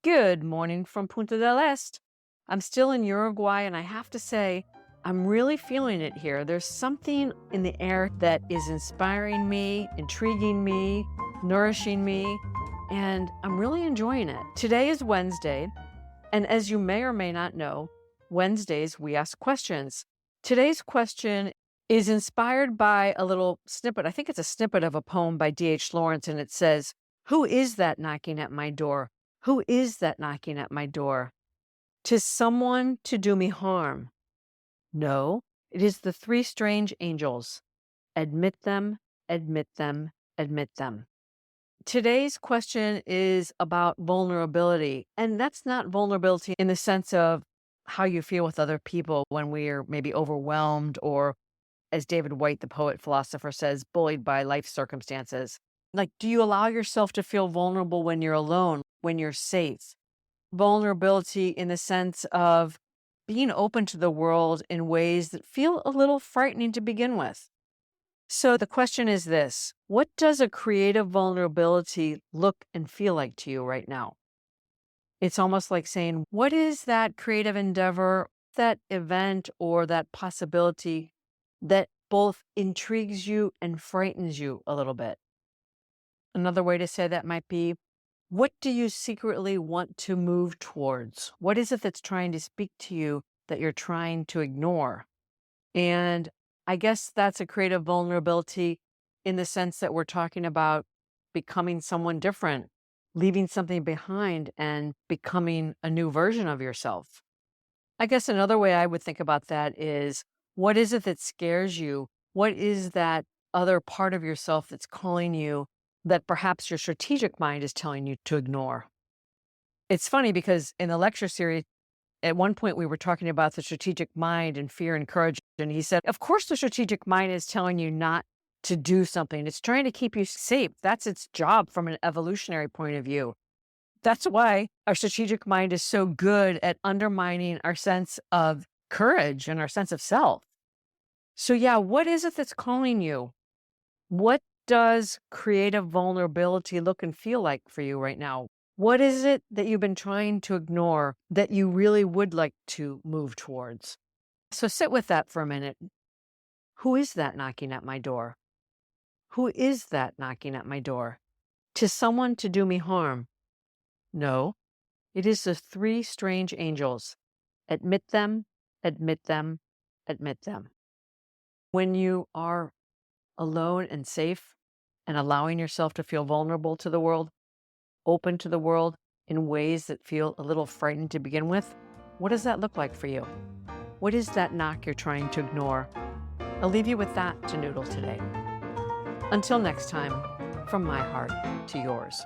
Good morning from Punta del Este. I'm still in Uruguay, and I have to say, I'm really feeling it here. There's something in the air that is inspiring me, intriguing me, nourishing me, and I'm really enjoying it. Today is Wednesday, and as you may or may not know, Wednesdays we ask questions. Today's question is inspired by a little snippet. I think it's a snippet of a poem by D.H. Lawrence, and it says, "Who is that knocking at my door? Who is that knocking at my door? 'Tis someone to do me harm. No, it is the three strange angels. Admit them, admit them, admit them." Today's question is about vulnerability, and that's not vulnerability in the sense of how you feel with other people when we're maybe overwhelmed or, as David White, the poet philosopher, says, bullied by life circumstances. Like, do you allow yourself to feel vulnerable when you're alone, when you're safe? Vulnerability in the sense of being open to the world in ways that feel a little frightening to begin with. So the question is this: what does a creative vulnerability look and feel like to you right now? It's almost like saying, what is that creative endeavor, that event, or that possibility that both intrigues you and frightens you a little bit? Another way to say that might be, what do you secretly want to move towards? What is it that's trying to speak to you that you're trying to ignore? And I guess that's a creative vulnerability in the sense that we're talking about becoming someone different, leaving something behind and becoming a new version of yourself. I guess another way I would think about that is, what is it that scares you? What is that other part of yourself that's calling you that perhaps your strategic mind is telling you to ignore? It's funny because in the lecture series, at one point we were talking about the strategic mind and fear and courage. And he said, of course, the strategic mind is telling you not to do something. It's trying to keep you safe. That's its job from an evolutionary point of view. That's why our strategic mind is so good at undermining our sense of courage and our sense of self. So yeah, what is it that's calling you? What does creative vulnerability look and feel like for you right now? What is it that you've been trying to ignore that you really would like to move towards? So sit with that for a minute. Who is that knocking at my door? Who is that knocking at my door? 'Tis someone to do me harm. No, it is the three strange angels. Admit them, admit them, admit them. When you are alone and safe and allowing yourself to feel vulnerable to the world, open to the world in ways that feel a little frightened to begin with, what does that look like for you? What is that knock you're trying to ignore? I'll leave you with that to noodle today. Until next time, from my heart to yours.